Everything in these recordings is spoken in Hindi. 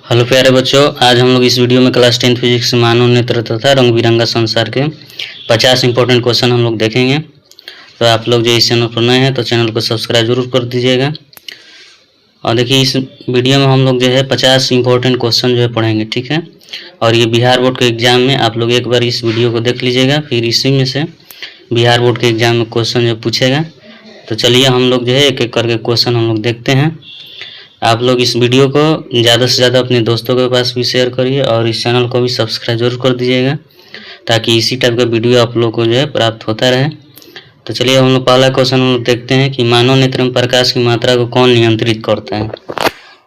हेलो प्यारे बच्चों, आज हम लोग इस वीडियो में क्लास 10 फिजिक्स मानव नेत्र तथा रंग बिरंगा संसार के 50 इंपॉर्टेंट क्वेश्चन हम लोग देखेंगे। तो आप लोग जो इस चैनल पर नए हैं तो चैनल को सब्सक्राइब जरूर कर दीजिएगा। और देखिए इस वीडियो में हम लोग जो है 50 इंपॉर्टेंट क्वेश्चन जो है पढ़ेंगे, ठीक है। और ये बिहार बोर्ड के एग्जाम में आप लोग एक बार इस वीडियो को देख लीजिएगा, फिर इसी में से बिहार बोर्ड के एग्जाम में क्वेश्चन जो पूछेगा। तो चलिए हम लोग जो है एक एक करके क्वेश्चन हम लोग देखते हैं। आप लोग इस वीडियो को ज़्यादा से ज़्यादा अपने दोस्तों के पास भी शेयर करिए और इस चैनल को भी सब्सक्राइब जरूर कर दीजिएगा, ताकि इसी टाइप का वीडियो आप लोग को जो है प्राप्त होता रहे। तो चलिए हम लोग पहला क्वेश्चन हम लोग देखते हैं कि मानव नेत्र में प्रकाश की मात्रा को कौन नियंत्रित करता है।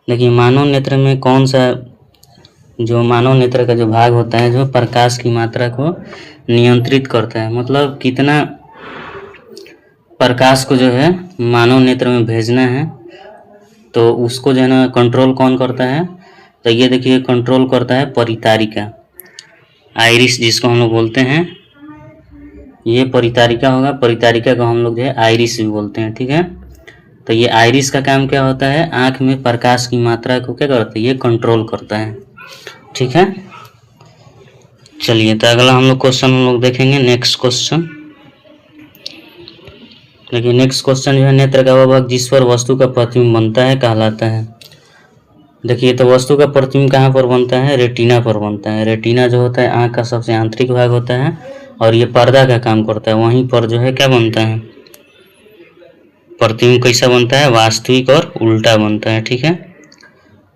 देखिए मानव नेत्र में कौन सा जो मानव नेत्र का जो भाग होता है जो प्रकाश की मात्रा को नियंत्रित करता है, मतलब कितना प्रकाश को जो है मानव नेत्र में भेजना है, तो उसको जो है ना कंट्रोल कौन करता है। तो ये देखिए कंट्रोल करता है परितारिका, आइरिस जिसको हम लोग बोलते हैं, ये परितारिका होगा। परितारिका को हम लोग जो है आइरिस भी बोलते हैं, ठीक है। तो ये आइरिस का काम क्या होता है, आँख में प्रकाश की मात्रा को क्या करता है, ये कंट्रोल करता है, ठीक है। चलिए तो अगला हम लोग क्वेश्चन हम लोग देखेंगे। नेक्स्ट क्वेश्चन देखिए, नेक्स्ट क्वेश्चन जो है नेत्र का वह भाग जिस पर वस्तु का प्रतिबिंब बनता है कहलाता है। देखिए तो वस्तु का प्रतिबिंब कहाँ पर बनता है, रेटिना पर बनता है। रेटिना जो होता है आँख का सबसे आंतरिक भाग होता है और ये पर्दा का काम करता है। वहीं पर जो है क्या बनता है, प्रतिबिंब कैसा बनता है, वास्तविक और उल्टा बनता है, ठीक है।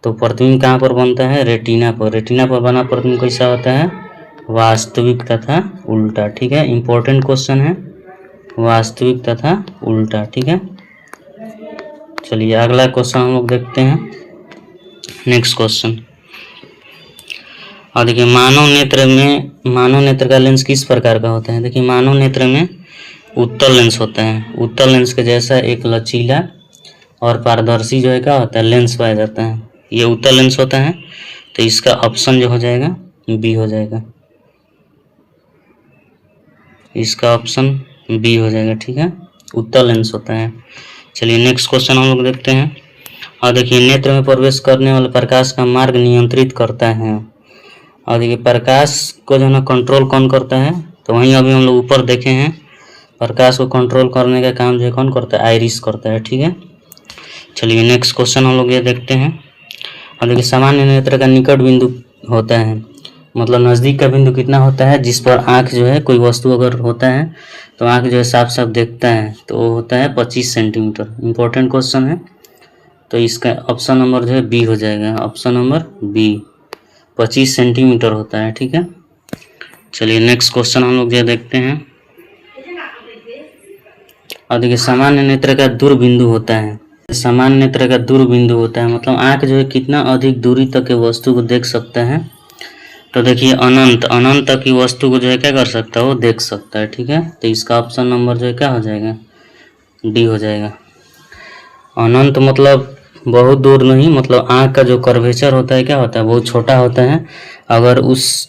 तो प्रतिबिंब कहाँ पर बनता है, रेटिना पर। रेटिना पर बना प्रतिबिंब कैसा होता है, वास्तविक तथा उल्टा, ठीक है। इंपॉर्टेंट क्वेश्चन है, वास्तविक तथा उल्टा, ठीक है। चलिए अगला क्वेश्चन हम लोग देखते हैं। नेक्स्ट क्वेश्चन और देखिए मानव नेत्र का लेंस किस प्रकार का होता है। देखिए मानव नेत्र में उत्तल लेंस होता है। उत्तल लेंस के जैसा एक लचीला और पारदर्शी जो है क्या होता है, लेंस पाया जाता है। ये उत्तल लेंस होता है। तो इसका ऑप्शन जो हो जाएगा बी हो जाएगा, इसका ऑप्शन बी हो जाएगा, ठीक है। उत्तल लेंस होता है। चलिए नेक्स्ट क्वेश्चन हम लोग देखते हैं। और देखिए नेत्र में प्रवेश करने वाले प्रकाश का मार्ग नियंत्रित करता है। और देखिए प्रकाश को जो है ना कंट्रोल कौन करता है, तो वहीं अभी हम लोग ऊपर देखे हैं प्रकाश को कंट्रोल करने का काम जो है कौन करता है, आइरिस करता है, ठीक है। चलिए नेक्स्ट क्वेश्चन हम लोग ये देखते हैं। और देखिए सामान्य नेत्र का निकट बिंदु होता है, मतलब नज़दीक का बिंदु कितना होता है, जिस पर आँख जो है कोई वस्तु अगर होता है तो आँख जो है साफ साफ देखता है, तो वो होता है 25 सेंटीमीटर। इंपॉर्टेंट क्वेश्चन है। तो इसका ऑप्शन नंबर जो है बी हो जाएगा, ऑप्शन नंबर बी 25 सेंटीमीटर होता है, ठीक है। चलिए नेक्स्ट क्वेश्चन हम लोग जो देखते हैं। और देखिए सामान्य नेत्र का दूरबिंदु होता है। सामान्य नेत्र का दूरबिंदु होता है मतलब आँख जो है कितना अधिक दूरी तक के वस्तु को देख सकता है। तो देखिए अनंत तक की वस्तु को जो है क्या कर सकता है, वो देख सकता है, ठीक है। तो इसका ऑप्शन नंबर जो है क्या हो जाएगा, डी हो जाएगा। अनंत मतलब बहुत दूर नहीं, मतलब आँख का जो कर्वेचर होता है क्या होता है, बहुत छोटा होता है। अगर उस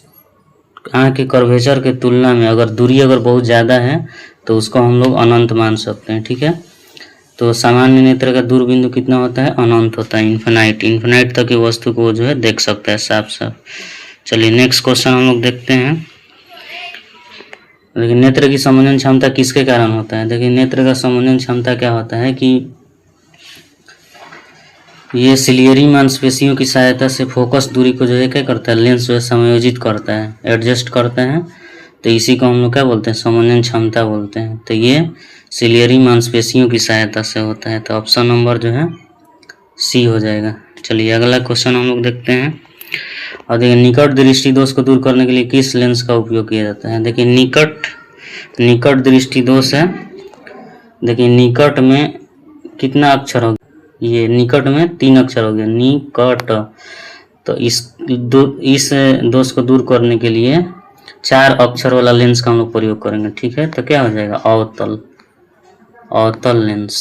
आँख के कर्वेचर के तुलना में अगर दूरी अगर बहुत ज़्यादा है तो उसको हम लोग अनंत मान सकते हैं, ठीक है। तो सामान्य नेत्र का दूरबिंदु कितना होता है, अनंत होता है, इन्फिनाइट तक की वस्तु को जो है देख सकता है साफ साफ। चलिए नेक्स्ट क्वेश्चन हम लोग देखते हैं। देखिए नेत्र की संवेदन क्षमता किसके कारण होता है। देखिए नेत्र का संवेदन क्षमता क्या होता है कि ये सिलियरी मांसपेशियों की सहायता से फोकस दूरी को जो है क्या करता है, लेंस जो है समायोजित करता है, एडजस्ट करता है। तो इसी को हम लोग क्या बोलते हैं, संवेदन क्षमता बोलते हैं। तो ये सिलियरी मांसपेशियों की सहायता से होता है। तो ऑप्शन नंबर जो है सी हो जाएगा। चलिए अगला क्वेश्चन हम लोग देखते हैं। और देखिए निकट दृष्टि दोष को दूर करने के लिए किस लेंस का उपयोग किया जाता है। देखिए निकट दृष्टि दोष है। देखिए निकट में कितना अक्षर हो गया, ये निकट में 3 अक्षर हो गया, निकट। तो इस दोष को दूर करने के लिए 4 अक्षर वाला लेंस का हम लोग प्रयोग करेंगे, ठीक है। तो क्या हो जाएगा, अवतल लेंस।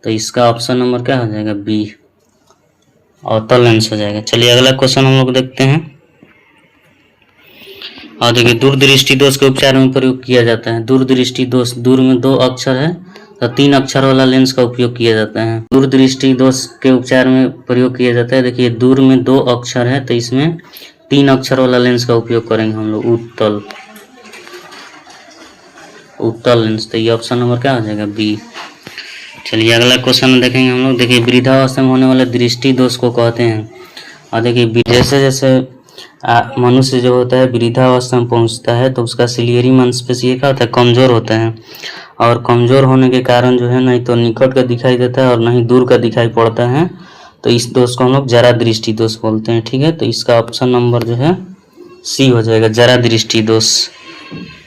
तो इसका ऑप्शन नंबर क्या हो जाएगा, बी, अवतल लेंस हो जाएगा। चलिए अगला क्वेश्चन हम लोग देखते हैं। और देखिए दूरदृष्टि दोष के उपचार में प्रयोग किया जाता है। दूरदृष्टि दोष, दूर में 2 अक्षर है तो 3 अक्षर वाला लेंस का उपयोग किया जाता है। दूरदृष्टि दोष के उपचार में प्रयोग किया जाता है। देखिए दूर में 2 अक्षर है तो इसमें 3 अक्षर वाला लेंस का उपयोग करेंगे हम लोग, उत्तल लेंस। तो ये ऑप्शन नंबर क्या हो जाएगा, बी। चलिए अगला क्वेश्चन देखेंगे हम लोग। देखिए वृद्धावस्था में होने वाले दृष्टि दोष को कहते हैं। और देखिए जैसे जैसे मनुष्य जो होता है वृद्धावस्था में पहुंचता है तो उसका सिलियरी मांसपेशी क्या होता है, कमजोर होता है। और कमजोर होने के कारण जो है नहीं तो निकट का दिखाई देता है और नहीं दूर का दिखाई पड़ता है। तो इस दोष को हम लोग जरा दृष्टि दोष बोलते हैं। ठीक है, तो इसका ऑप्शन नंबर जो है सी हो जाएगा, जरा दृष्टि दोष।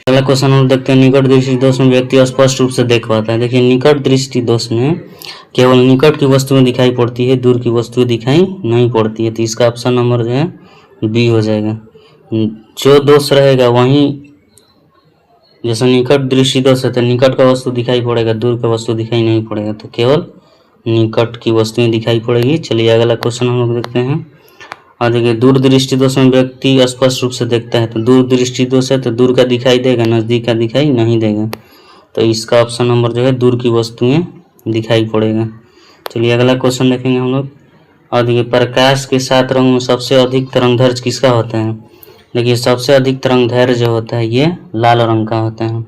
अगला क्वेश्चन हम देखते हैं। निकट दृष्टि दोष में व्यक्ति स्पष्ट रूप से देख पाता है। देखिए निकट दृष्टि दोष में केवल निकट की वस्तुएं दिखाई पड़ती है, दूर की वस्तुएं दिखाई नहीं पड़ती है। तो इसका ऑप्शन नंबर जो है बी हो जाएगा। जो दोष रहेगा वहीं, जैसे निकट दृष्टि दोष है तो निकट का वस्तु दिखाई पड़ेगा, दूर का वस्तु दिखाई नहीं पड़ेगा, तो केवल निकट की वस्तुएं दिखाई पड़ेगी। चलिए अगला क्वेश्चन हम लोग देखते हैं। और देखिए दूर दृष्टि दोष में व्यक्ति स्पष्ट रूप से देखता है। तो दूर दृष्टि दोष है तो दूर का दिखाई देगा, नजदीक का दिखाई नहीं देगा। तो इसका ऑप्शन नंबर जो है दूर की वस्तुएं दिखाई पड़ेगा। चलिए अगला क्वेश्चन देखेंगे हम लोग। और देखिए प्रकाश के 7 रंगों में सबसे अधिक तरंगदैर्घ्य किसका होता है। देखिए सबसे अधिक तरंगदैर्घ्य जो होता है ये लाल रंग का होता है।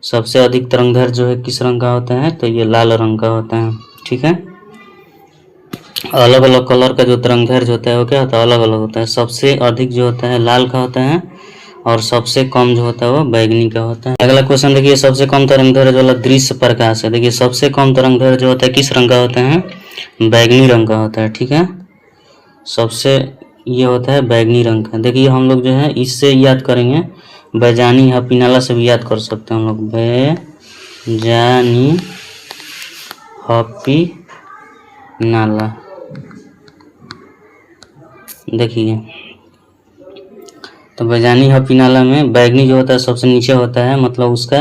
सबसे अधिक तरंगदैर्घ्य जो है किस रंग का होता है, तो ये लाल रंग का होता है। ठीक है, अलग अलग कलर का जो तरंगदैर्घ्य होता है वो क्या होता है, अलग अलग होता है। सबसे अधिक जो होता है लाल का होता है और सबसे कम जो होता है वो बैगनी का होता है। अगला क्वेश्चन देखिए, सबसे कम तरंगदैर्घ्य वाला दृश्य प्रकाश है। देखिए सबसे कम तरंगदैर्घ्य जो होता है किस रंग का होता है, बैगनी रंग का होता है। ठीक है, सबसे ये होता है बैगनी रंग का। देखिए हम लोग जो है इससे याद करेंगे, बैजानी हपीनाला से भी याद कर सकते हैं हम लोग, बैजानी हपीनाला। देखिए तो बैजानी हपीनाला में बैगनी जो होता है सबसे नीचे होता है, मतलब उसका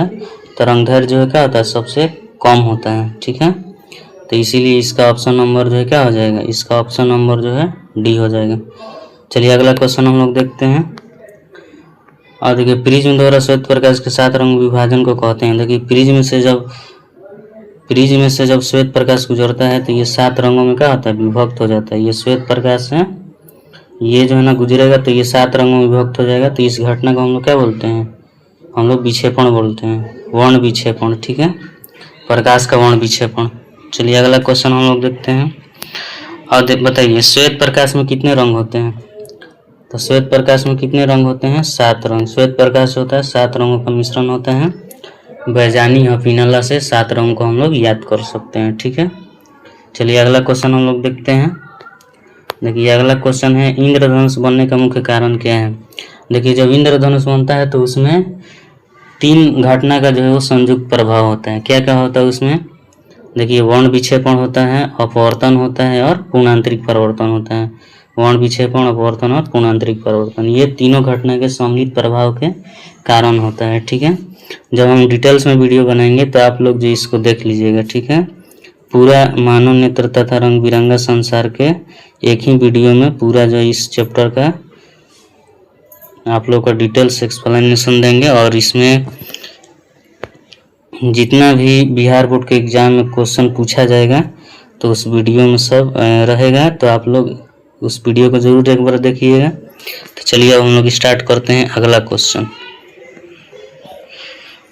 तरंगदैर्घ्य जो है क्या होता है, सबसे कम होता है। ठीक है, तो इसीलिए इसका ऑप्शन नंबर जो है क्या हो जाएगा, इसका ऑप्शन नंबर जो है डी हो जाएगा। चलिए अगला क्वेश्चन हम लोग देखते हैं। और देखिए प्रिज्म द्वारा श्वेत प्रकाश के 7 रंग विभाजन को कहते हैं। देखिए प्रिज्म में से जब श्वेत प्रकाश गुजरता है तो ये 7 रंगों में क्या होता है, विभक्त हो जाता है। ये श्वेत प्रकाश है, ये जो है ना गुजरेगा तो ये 7 रंगों में विभक्त हो जाएगा। तो इस घटना को हम लोग क्या बोलते हैं, हम लोग विक्षेपण बोलते हैं, वर्ण विक्षेपण। ठीक है, प्रकाश का वर्ण विक्षेपण। चलिए अगला क्वेश्चन हम लोग देखते हैं। और बताइए श्वेत प्रकाश में कितने रंग होते हैं। तो श्वेत प्रकाश में कितने रंग होते हैं, 7 रंग। श्वेत प्रकाश होता है 7 रंगों का मिश्रण होता है। बैजानी हपीनाला से 7 रंगों को हम लोग याद कर सकते हैं। ठीक है, चलिए अगला क्वेश्चन हम लोग देखते हैं। देखिए अगला क्वेश्चन है, इंद्रधनुष बनने का मुख्य कारण क्या है। देखिए जब इंद्रधनुष बनता है तो उसमें 3 घटना का जो है वो संयुक्त प्रभाव होता है। क्या क्या होता है उसमें, देखिए वर्ण विक्षेपण होता है, अपवर्तन होता है और पूर्णांतरिक परिवर्तन होता है। वर्ण विक्षेपण, अपवर्तन और पूर्णांतरिक परिवर्तन, ये तीनों घटना के सम्मिलित प्रभाव के कारण होता है। ठीक है, जब हम डिटेल्स में वीडियो बनाएंगे तो आप लोग जो इसको देख लीजिएगा। ठीक है, पूरा मानव नेत्र तथा रंग बिरंगा संसार के एक ही वीडियो में पूरा जो इस चैप्टर का आप लोग का डिटेल्स एक्सप्लेनेशन देंगे। और इसमें जितना भी बिहार बोर्ड के एग्जाम में क्वेश्चन पूछा जाएगा तो उस वीडियो में सब रहेगा। तो आप लोग उस वीडियो को जरूर एक बार देखिएगा। तो चलिए अब हम लोग स्टार्ट करते हैं अगला क्वेश्चन।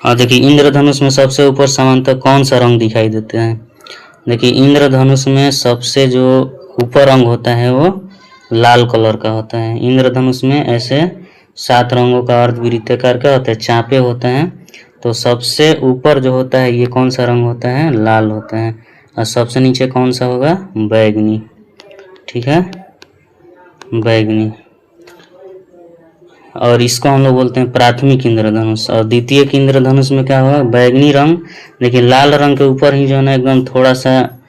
और देखिए इंद्रधनुष में सबसे ऊपर सामान्यतः कौन सा रंग दिखाई देता है। देखिए इंद्रधनुष में सबसे जो ऊपर रंग होता है वो लाल कलर का होता है। इंद्रधनुष में ऐसे 7 रंगों का अर्धवृत्ताकार क्या होता है, चापे होते हैं। तो सबसे ऊपर जो होता है ये कौन सा रंग होता है, लाल होता है। और सबसे नीचे कौन सा होगा, बैगनी। ठीक है, बैगनी। और इसको हम लोग बोलते हैं प्राथमिक इंद्रधनुष। और द्वितीयक इंद्रधनुष में क्या होगा, बैगनी रंग। देखिए लाल रंग के ऊपर ही जो है ना एकदम थोड़ा सा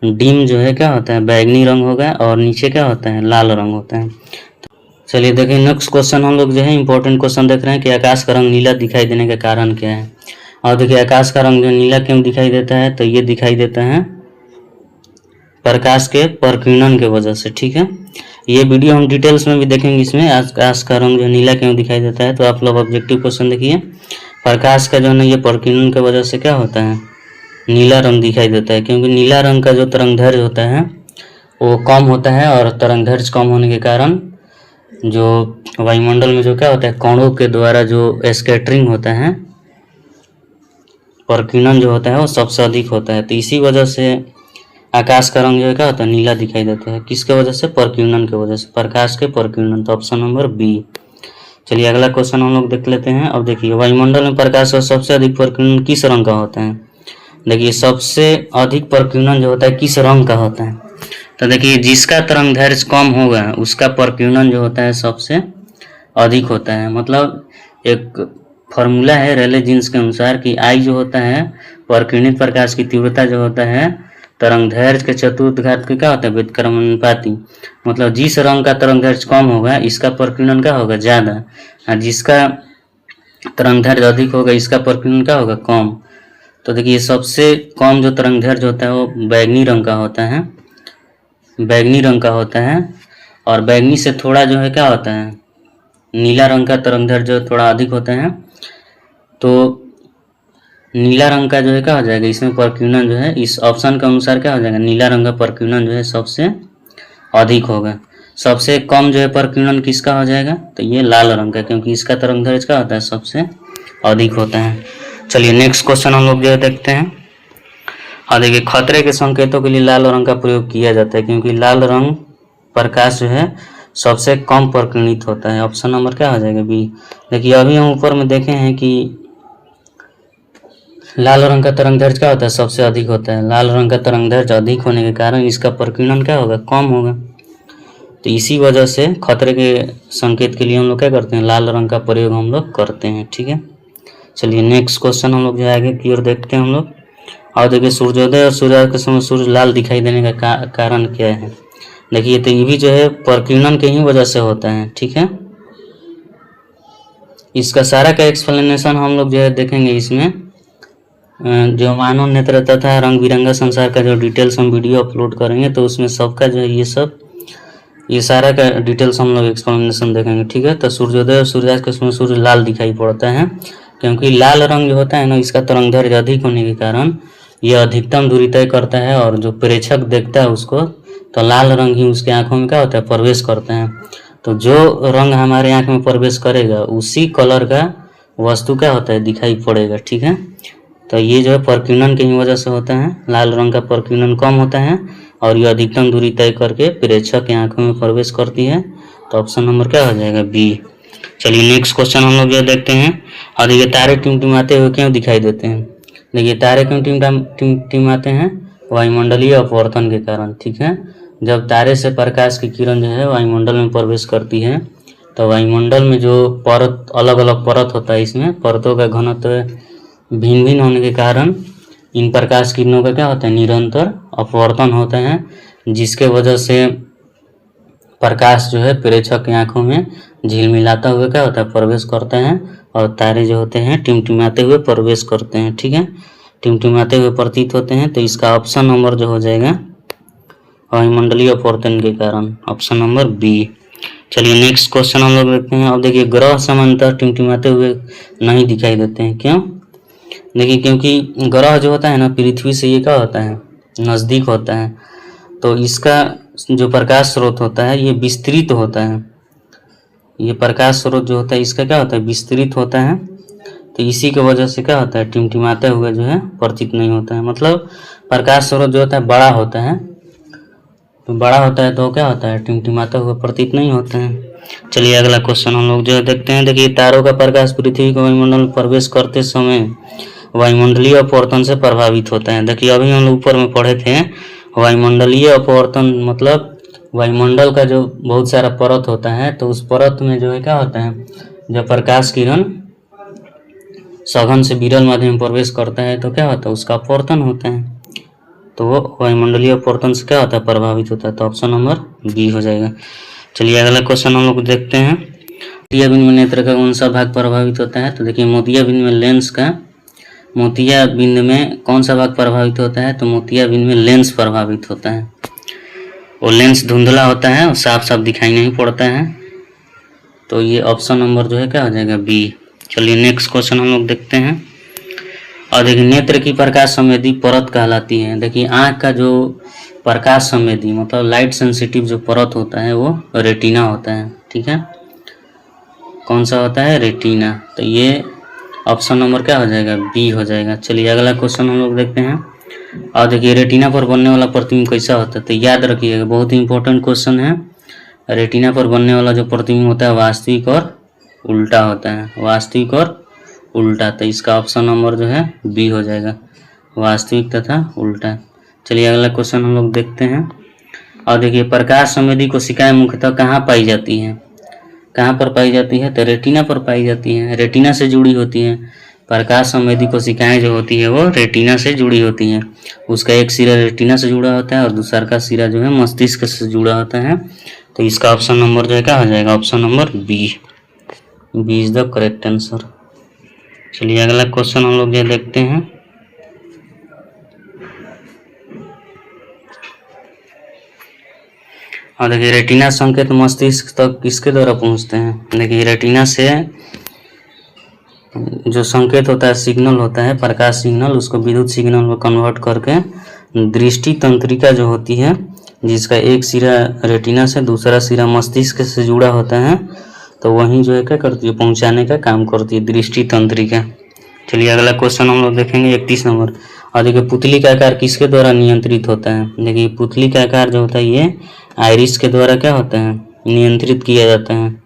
डिम जो है क्या होता है, बैगनी रंग होगा। और नीचे क्या होता है, लाल रंग होता है। चलिए देखिए नेक्स्ट क्वेश्चन हम लोग जो है इंपॉर्टेंट क्वेश्चन देख रहे हैं कि आकाश का रंग नीला दिखाई देने का कारण क्या है। और देखिए आकाश का रंग जो नीला क्यों दिखाई देता है, तो ये दिखाई देता है प्रकाश के प्रकीर्णन के वजह से। ठीक है, ये वीडियो हम डिटेल्स में भी देखेंगे। इसमें आकाश का रंग जो नीला क्यों दिखाई देता है, तो आप लोग ऑब्जेक्टिव क्वेश्चन देखिए। प्रकाश का जो है ना ये प्रकीर्णन की वजह से क्या होता है, नीला रंग दिखाई देता है, क्योंकि नीला रंग का जो तरंगदैर्घ्य होता है वो कम होता है, और तरंगदैर्घ्य कम होने के कारण जो वायुमंडल में जो क्या होता है, कणों के द्वारा जो स्कैटरिंग होता है, प्रकीर्णन जो होता है वो सबसे अधिक होता है। तो इसी वजह से आकाश का रंग जो है क्या होता है, नीला दिखाई देता है। किसके वजह से? प्रकीर्णन के वजह से, प्रकाश के प्रकीर्णन। तो ऑप्शन नंबर बी। चलिए अगला क्वेश्चन हम लोग देख लेते हैं। अब देखिए, वायुमंडल में प्रकाश का सबसे अधिक प्रकीर्णन किस रंग का होता है? देखिए, सबसे अधिक प्रकीर्णन जो होता है किस रंग का होता है? तो देखिए, जिसका तरंगदैर्घ्य कम होगा उसका प्रकीर्णन जो होता है सबसे अधिक होता है। मतलब एक फॉर्मूला है रेले जीन्स के अनुसार कि आई जो होता है प्रकीर्णित प्रकाश की तीव्रता जो होता है तरंगदैर्घ्य के चतुर्थ घात के क्या होता है, व्युत्क्रमानुपाती। मतलब जिस रंग का तरंगदैर्घ्य कम होगा इसका प्रकीर्णन क्या होगा, ज्यादा, और जिसका तरंगदैर्घ्य अधिक होगा इसका प्रकीर्णन क्या होगा, कम। तो देखिए, सबसे कम जो तरंगदैर्घ्य होता है वो बैंगनी रंग का होता है, बैंगनी रंग का होता है। और बैंगनी से थोड़ा जो है क्या होता है, नीला रंग का तरंगदैर्घ्य जो थोड़ा अधिक होता है। तो नीला रंग का जो है क्या हो जाएगा, इसमें प्रकीर्णन जो है इस ऑप्शन के अनुसार क्या हो जाएगा, नीला रंग का प्रकीर्णन जो है सबसे अधिक होगा। सबसे कम जो है प्रकीर्णन किसका हो जाएगा, तो ये लाल रंग का, क्योंकि इसका तरंगदैर्घ्य क्या होता है, सबसे अधिक होता है। चलिए नेक्स्ट क्वेश्चन हम लोग जो है देखते हैं। और देखिए, खतरे के संकेतों के लिए लाल रंग का प्रयोग किया जाता है, क्योंकि लाल रंग प्रकाश जो है सबसे कम प्रकीर्णित होता है। ऑप्शन नंबर क्या हो जाएगा, बी। देखिए, अभी हम ऊपर में देखे हैं कि लाल रंग का तरंगदैर्घ्य क्या होता है, सबसे अधिक होता है। लाल रंग का तरंगदैर्घ्य अधिक होने के कारण इसका प्रकीर्णन क्या होगा, कम होगा। तो इसी वजह से खतरे के संकेत के लिए हम लोग क्या करते हैं, लाल रंग का प्रयोग हम लोग करते हैं। ठीक है, चलिए नेक्स्ट क्वेश्चन हम लोग जो आगे की ओर देखते हैं हम लोग। और देखिए, सूर्योदय और सूर्यास्त के समय सूर्य लाल दिखाई देने का कारण क्या है? देखिए, तो ये भी जो है प्रकीर्णन के ही वजह से होता है। ठीक है, इसका सारा का एक्सप्लेनेशन हम लोग जो है देखेंगे इसमें। जो मानव नेत्र तथा रंग बिरंगा संसार का जो डिटेल्स हम वीडियो अपलोड करेंगे तो उसमें सबका जो है ये सारा का डिटेल्स हम लोग एक्सप्लेनेशन देखेंगे। ठीक है, तो सूर्योदय और सूर्यास्त के समय सूर्य लाल दिखाई पड़ता है, क्योंकि लाल रंग जो होता है ना, इसका तरंगदैर्घ्य अधिक होने के कारण यह अधिकतम दूरी तय करता है, और जो प्रेक्षक देखता है उसको तो लाल रंग ही उसके आंखों में क्या होता है, प्रवेश करते हैं। तो जो रंग हमारे आंख में प्रवेश करेगा उसी कलर का वस्तु क्या होता है, दिखाई पड़ेगा। ठीक है, तो ये जो है प्रकीर्णन की वजह से होता है। लाल रंग का प्रकीर्णन कम होता है और ये अधिकतम दूरी तय करके प्रेक्षक की आंखों में प्रवेश करती है। तो ऑप्शन नंबर क्या हो जाएगा, बी। चलिए नेक्स्ट क्वेश्चन हम लोग जो देखते हैं। और देखिए, तारे टिमटिमाते हुए क्यों दिखाई देते हैं? देखिए, तारे क्यों टिमटिमाते हैं? वायुमंडलीय अपवर्तन के कारण। ठीक है, जब तारे से प्रकाश की किरण जो है वायुमंडल में प्रवेश करती है तो वायुमंडल में जो परत, अलग अलग परत होता है, इसमें परतों का घनत्व भिन्न भिन्न होने के कारण इन प्रकाश किरणों का क्या होता है, निरंतर अपवर्तन होता है, जिसके वजह से प्रकाश जो है प्रेक्षक की आंखों में झिलमिलाता हुआ क्या होता है, प्रवेश करता है, और तारे जो होते हैं टिमटिमाते हुए प्रवेश करते हैं। ठीक है, टिमटिमाते हुए प्रतीत होते हैं। तो इसका ऑप्शन नंबर जो हो जाएगा वायुमंडलीय अपवर्तन के कारण, ऑप्शन नंबर बी। चलिए नेक्स्ट क्वेश्चन हम लोग देखते हैं। अब देखिए, ग्रह समांतर टिमटिमाते हुए नहीं दिखाई देते हैं, क्यों? देखिए, क्योंकि ग्रह जो होता है ना, पृथ्वी से ये क्या होता है, नज़दीक होता है, तो इसका जो प्रकाश स्रोत होता है ये विस्तृत होता है। ये प्रकाश स्रोत जो होता है इसका क्या होता है, विस्तृत होता है। तो इसी की वजह से क्या होता है, टिमटिमाते हुए जो है प्रतीत नहीं होता है। मतलब प्रकाश स्रोत जो होता है बड़ा होता है, तो बड़ा होता है तो क्या होता है, टिमटिमाते हुए प्रतीत नहीं होता है। चलिए अगला क्वेश्चन हम लोग जो देखते हैं। देखिए, तारों का प्रकाश पृथ्वी के वायुमंडल में प्रवेश करते समय वायुमंडलीय अपवर्तन से प्रभावित होता है। देखिए, अभी हम लोग ऊपर में पढ़े थे, वायुमंडलीय अपवर्तन मतलब वायुमंडल का जो बहुत सारा परत होता है, तो उस परत में जो है क्या होता है, जब प्रकाश किरण सघन से विरल माध्यम में प्रवेश करता है तो क्या होता है, उसका अपवर्तन होता है। तो वो वायुमंडलीय अपवर्तन से क्या होता है, प्रभावित होता है। तो ऑप्शन नंबर बी हो जाएगा। चलिए अगला क्वेश्चन हम लोग देखते हैं। मोतियाबिंद में नेत्र का कौन सा भाग प्रभावित होता है? तो देखिए, मोतियाबिंद में लेंस का, मोतियाबिंद में कौन सा भाग प्रभावित होता है? तो मोतियाबिंद में लेंस प्रभावित होता है। वो लेंस धुंधला होता है और साफ साफ दिखाई नहीं पड़ता है। तो ये ऑप्शन नंबर जो है क्या हो जाएगा, बी। चलिए नेक्स्ट क्वेश्चन हम लोग देखते हैं। और देखिए नेत्र की प्रकाश संवेदी परत कहलाती है। देखिए आँख का जो प्रकाश संवेदी मतलब लाइट सेंसिटिव जो परत होता है वो रेटिना होता है। ठीक है, कौन सा होता है? रेटिना। तो ये ऑप्शन नंबर क्या हो जाएगा? बी हो जाएगा। चलिए अगला क्वेश्चन हम लोग देखते हैं। और देखिए रेटिना पर बनने वाला प्रतिबिंब कैसा होता है? तो याद रखिएगा, बहुत ही इंपॉर्टेंट क्वेश्चन है। रेटिना पर बनने वाला जो प्रतिबिंब होता है वास्तविक और उल्टा होता है, वास्तविक और उल्टा। तो इसका ऑप्शन नंबर जो है बी हो जाएगा, वास्तविक तथा उल्टा। चलिए अगला क्वेश्चन हम लोग देखते हैं। और देखिए प्रकाश संवेदी कोशिकाएं मुख्यतः कहाँ पाई जाती हैं? कहाँ पर पाई जाती है? तो रेटिना पर पाई जाती है, रेटिना से जुड़ी होती हैं। प्रकाश संवेदी कोशिकाएं जो होती है वो रेटिना से जुड़ी होती हैं। उसका एक सिरा रेटिना से जुड़ा होता है और दूसरा का सिरा जो है मस्तिष्क से जुड़ा होता है। तो इसका ऑप्शन नंबर जो है क्या हो जाएगा? Option number B, B is the correct answer. चलिए अगला क्वेश्चन हम लोग जो देखते हैं। और देखिए रेटिना संकेत मस्तिष्क तक किसके द्वारा पहुंचते हैं? देखिए रेटिना से जो संकेत होता है, सिग्नल होता है, प्रकाश सिग्नल, उसको विद्युत सिग्नल में कन्वर्ट करके दृष्टि तंत्रिका जो होती है, जिसका एक सिरा रेटिना से दूसरा सिरा मस्तिष्क से जुड़ा होता है, तो वहीं जो है क्या करती है? पहुंचाने का काम करती है दृष्टि तंत्रिका। चलिए अगला क्वेश्चन हम लोग देखेंगे 31 नंबर। और देखिए पुतली का आकार किसके द्वारा नियंत्रित होता है? देखिए पुतली का आकार जो होता है ये आइरिस के द्वारा क्या होता है? नियंत्रित किया जाता है।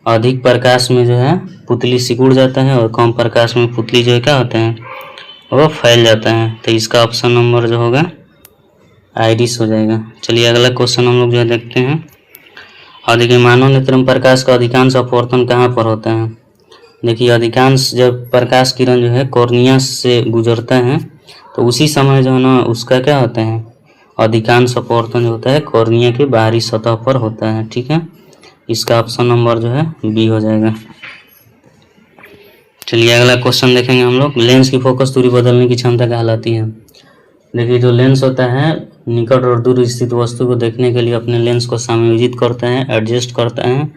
अधिक प्रकाश में जो है पुतली सिकुड़ जाता है और कम प्रकाश में पुतली जो है क्या होता है? वो फैल जाता है। तो इसका ऑप्शन नंबर जो होगा आइरिस हो जाएगा। चलिए अगला क्वेश्चन हम लोग जो है देखते हैं। और देखिए मानव नेत्र में प्रकाश का अधिकांश अपवर्तन कहाँ पर होता है? देखिए अधिकांश जब प्रकाश किरण जो है कॉर्निया से गुजरता है तो उसी समय जो है ना उसका क्या होता है? अधिकांश अपवर्तन जो होता है कॉर्निया के बाहरी सतह पर होता है। ठीक है, इसका ऑप्शन नंबर जो है बी हो जाएगा। चलिए अगला क्वेश्चन देखेंगे हम लोग। लेंस की फोकस दूरी बदलने की क्षमता कहलाती है। देखिए जो लेंस होता है निकट और दूर स्थित वस्तु को देखने के लिए अपने लेंस को समायोजित करता है, एडजस्ट करता है।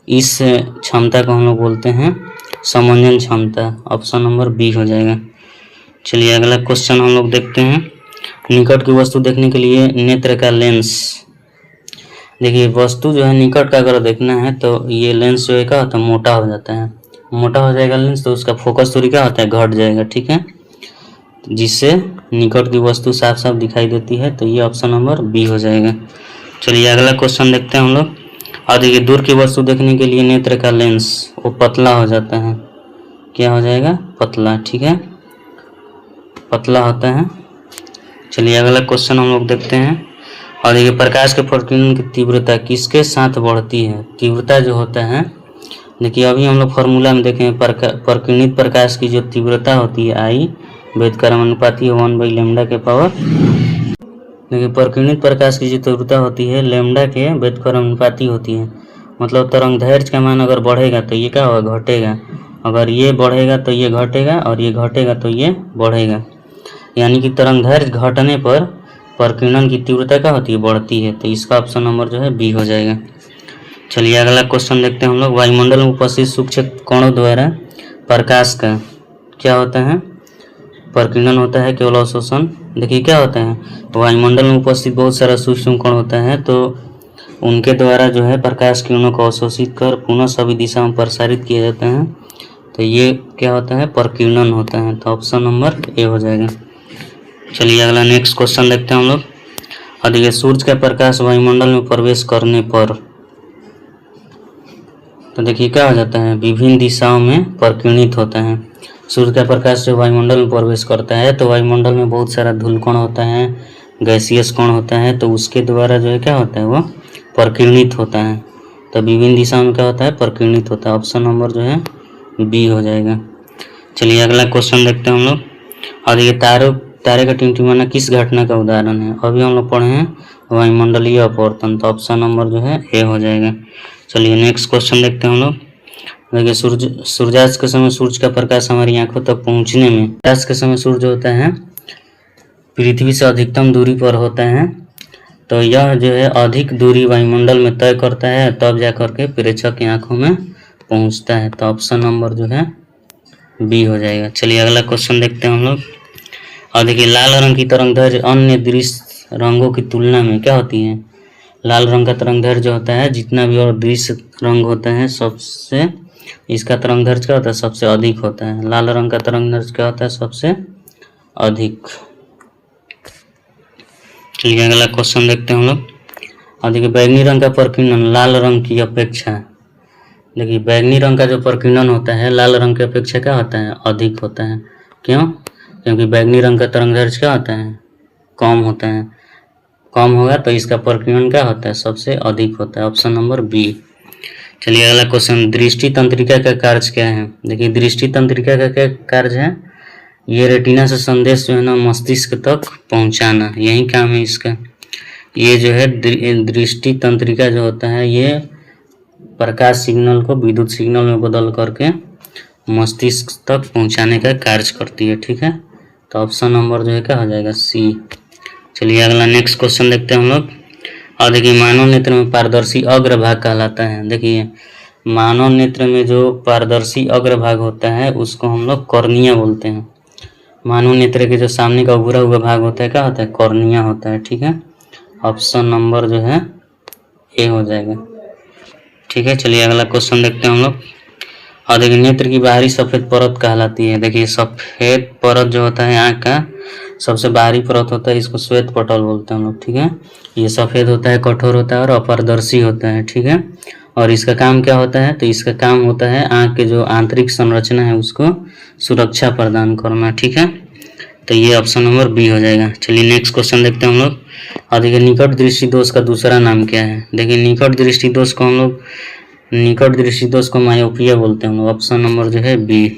इस क्षमता को हम लोग बोलते हैं समंजन क्षमता। ऑप्शन नंबर बी हो जाएगा। चलिए अगला क्वेश्चन हम लोग देखते हैं। निकट की वस्तु देखने के लिए नेत्र का लेंस। देखिए वस्तु जो है निकट का अगर देखना है तो ये लेंस जो है क्या होता है? मोटा हो जाता है। मोटा हो जाएगा लेंस तो उसका फोकस दूरी क्या होता है? घट जाएगा। ठीक है, जिससे निकट की वस्तु साफ साफ दिखाई देती है। तो ये ऑप्शन नंबर बी हो जाएगा। चलिए अगला क्वेश्चन देखते हैं हम लोग। और देखिए दूर की वस्तु देखने के लिए नेत्र का लेंस वो पतला हो जाता है। क्या हो जाएगा? पतला। ठीक है, पतला होता है। चलिए अगला क्वेश्चन हम लोग देखते हैं। और देखिए प्रकाश के प्रकीर्णन की तीव्रता किसके साथ बढ़ती है? तीव्रता जो होता है, देखिए अभी हम लोग फॉर्मूला में देखें प्रकीर्णित प्रकाश की जो तीव्रता होती है आई व्युत्क्रमानुपाती 1/λ के पावर। देखिए प्रकीर्णित प्रकाश की जो तीव्रता होती है लैम्डा के व्युत्क्रमानुपाती होती है। मतलब तरंग दैर्घ्य का मान अगर बढ़ेगा तो ये क्या होगा? घटेगा। अगर ये बढ़ेगा तो ये घटेगा और ये घटेगा तो ये बढ़ेगा। यानी कि तरंग दैर्घ्य घटने पर प्रकीर्णन की तीव्रता क्या होती है? बढ़ती है। तो इसका ऑप्शन नंबर जो है बी हो जाएगा। चलिए अगला क्वेश्चन देखते हैं हम लोग। वायुमंडल में उपस्थित सूक्ष्म कणों द्वारा प्रकाश का क्या होता है? प्रकीर्णन होता है, केवल अवशोषण। देखिए क्या होता है? वायुमंडल में उपस्थित बहुत सारा सूक्ष्म कण होता है तो उनके द्वारा जो है प्रकाश किरणों को अवशोषित कर पुनः सभी दिशा में प्रसारित किया जाता है। तो ये क्या होता है? प्रकीर्णन होता है। तो ऑप्शन नंबर ए हो जाएगा। चलिए अगला नेक्स्ट क्वेश्चन देखते हैं हम लोग। और देखिए सूर्य का प्रकाश वायुमंडल में प्रवेश करने पर तो देखिए क्या हो जाता है? विभिन्न दिशाओं में प्रकीर्णित होता है। सूर्य का प्रकाश जो वायुमंडल में प्रवेश करता है तो वायुमंडल में बहुत सारा धूलकण होता है, गैसियस कण होता है, तो उसके द्वारा जो है क्या होता है? वो प्रकीर्णित होता है। तो विभिन्न दिशाओं में क्या होता है? प्रकीर्णित होता है। ऑप्शन नंबर जो है बी हो जाएगा। चलिए अगला क्वेश्चन देखते हैं हम लोग। और ये तारे का टिमटिमाना किस घटना का उदाहरण है? अभी हम लोग पढ़े हैं वायुमंडलीय अपवर्तन। तो ऑप्शन नंबर जो है ए हो जाएगा। चलिए नेक्स्ट क्वेश्चन देखते हैं हम लोग। देखिए सूर्यास्त के समय सूर्य का प्रकाश हमारी आंखों तक पहुंचने में, सूर्यास्त के समय सूर्य जो होता है पृथ्वी से अधिकतम दूरी पर होता है। तो यह जो है अधिक दूरी वायुमंडल में तय करता है तब जा करके प्रेक्षक की आंखों में पहुंचता है। तो ऑप्शन नंबर जो है बी हो जाएगा। चलिए अगला क्वेश्चन देखते हैं हम लोग। और देखिए लाल रंग की तरंगदैर्घ्य अन्य दृश्य रंगों की तुलना में क्या होती है। लाल रंग का तरंगदैर्घ्य जो होता है, जितना भी और दृश्य रंग होता है सबसे, इसका तरंगदैर्घ्य क्या होता है, सबसे अधिक होता है। लाल रंग का तरंगदैर्घ्य क्या होता है, सबसे अधिक। चलिए अगला क्वेश्चन देखते हैं हम लोग। और देखिए बैगनी रंग का प्रकीर्णन लाल रंग की अपेक्षा, देखिए बैगनी रंग का जो प्रकीर्णन होता है लाल रंग की अपेक्षा क्या होता है, अधिक होता है। क्यों? क्योंकि बैगनी रंग का तरंगदैर्घ्य क्या होता है, कम होता है। कम होगा तो इसका प्रकीर्णन क्या होता है, सबसे अधिक होता है। Option number B. चलिए अगला क्वेश्चन, दृष्टि तंत्रिका का कार्य क्या है। देखिए दृष्टि तंत्रिका का क्या कार्य है, ये रेटिना से संदेश जो है ना मस्तिष्क तक पहुंचाना, यही काम है इसका। ये जो है दृष्टि तंत्रिका जो होता है, ये प्रकाश सिग्नल को विद्युत सिग्नल में बदल करके मस्तिष्क तक पहुंचाने का कार्य करती है। ठीक है, तो ऑप्शन नंबर जो है क्या हो जाएगा, सी। चलिए अगला नेक्स्ट क्वेश्चन देखते हैं हम लोग। और देखिए मानव नेत्र में पारदर्शी अग्रभाग कहलाता है। देखिए मानव नेत्र में जो पारदर्शी अग्रभाग होता है उसको हम लोग कॉर्निया बोलते हैं। मानव नेत्र के जो सामने का उभरा हुआ भाग होता है क्या होता है, कॉर्निया होता है। ठीक है, ऑप्शन नंबर जो है ए हो जाएगा। ठीक है, चलिए अगला क्वेश्चन देखते हैं हम लोग। और देखिए नेत्र की बाहरी सफेद परत कहलाती है। देखिए सफेद परत जो होता है आँख का सबसे बाहरी परत होता है, इसको श्वेत पटल बोलते हैं हम लोग। ठीक है, ये सफेद होता है, कठोर होता है और अपारदर्शी होता है। ठीक है, और इसका काम क्या होता है, तो इसका काम होता है आँख के जो आंतरिक संरचना है उसको सुरक्षा प्रदान करना। ठीक है, तो ये ऑप्शन नंबर बी हो जाएगा। चलिए नेक्स्ट क्वेश्चन देखते हैं हम लोग। और देखिए निकट दृष्टि दोष का दूसरा नाम क्या है। देखिए निकट दृष्टि दोष को हम लोग, निकट दृष्टि दोष को मायोपिया बोलते हैं हम लोग। ऑप्शन नंबर जो है बी।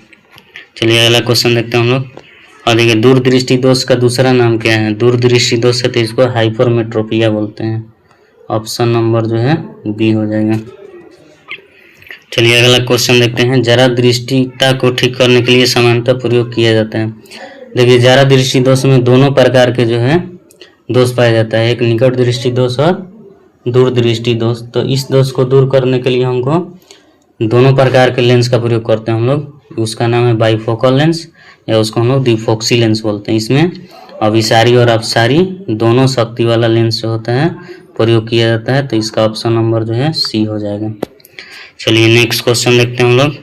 चलिए अगला क्वेश्चन देखते हैं हम लोग। और देखिए दूरदृष्टि दोष का दूसरा नाम क्या है। दूरदृष्टि दोष है तो इसको हाइपरमेट्रोपिया बोलते हैं। ऑप्शन नंबर जो है बी हो जाएगा। चलिए अगला क्वेश्चन देखते हैं। जरा दृष्टिता को ठीक करने के लिए सामान्यतः प्रयोग किया जाता है। देखिए जरा दृष्टि दोष में दोनों प्रकार के जो है दोष पाया जाता है, एक निकट दृष्टि दोष और दूरदृष्टि दोष। तो इस दोष को दूर करने के लिए हमको दोनों प्रकार के लेंस का प्रयोग करते हैं हम लोग। उसका नाम है बाइफोकल लेंस या उसको हम लोग द्विफोक्सी लेंस बोलते हैं। इसमें अभिसारी और अपसारी दोनों शक्ति वाला लेंस जो होता है प्रयोग किया जाता है। तो इसका ऑप्शन नंबर जो है सी हो जाएगा। चलिए नेक्स्ट क्वेश्चन देखते हैं हम लोग।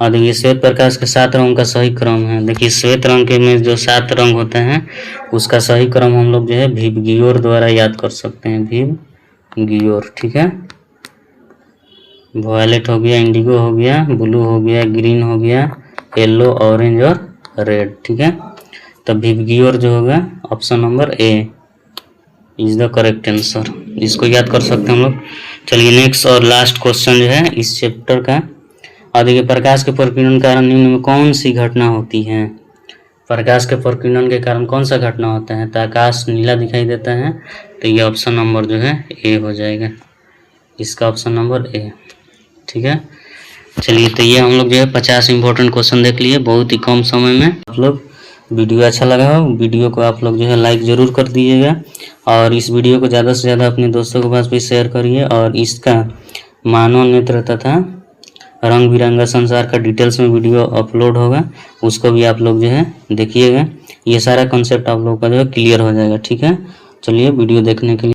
और देखिए श्वेत प्रकाश के 7 रंग का सही क्रम है। देखिए श्वेत रंग के में जो 7 रंग होते हैं उसका सही क्रम हम लोग जो है विबगियोर द्वारा याद कर सकते हैं। विबगियोर, ठीक है। वायलेट हो गया, इंडिगो हो गया, ब्लू हो गया, ग्रीन हो गया, येलो, ऑरेंज और रेड। ठीक है, तो विबगियोर जो होगा option number A is the correct answer. इसको याद कर सकते हैं हम लोग। चलिए नेक्स्ट और लास्ट क्वेश्चन जो है इस चैप्टर का। और देखिए प्रकाश के प्रकीर्णन के कारण निम्न में कौन सी घटना होती है। प्रकाश के प्रकीर्णन के कारण कौन सा घटना होता है, तो आकाश नीला दिखाई देता है। तो ये ऑप्शन नंबर जो है ए हो जाएगा। इसका ऑप्शन नंबर ए। ठीक है, चलिए तो ये हम लोग जो है 50 इंपॉर्टेंट क्वेश्चन देख लिए बहुत ही कम समय में। आप लोग वीडियो अच्छा लगा हो, वीडियो को आप लोग जो है लाइक ज़रूर कर दीजिएगा और इस वीडियो को ज़्यादा से ज़्यादा अपने दोस्तों के पास भी शेयर करिए। और इसका मानव नेत्र तथा रंग बिरंगा संसार का डिटेल्स में वीडियो अपलोड होगा, उसको भी आप लोग जो है देखिएगा। ये सारा कॉन्सेप्ट आप लोग का जो है क्लियर हो जाएगा। ठीक है, चलिए वीडियो देखने के लिए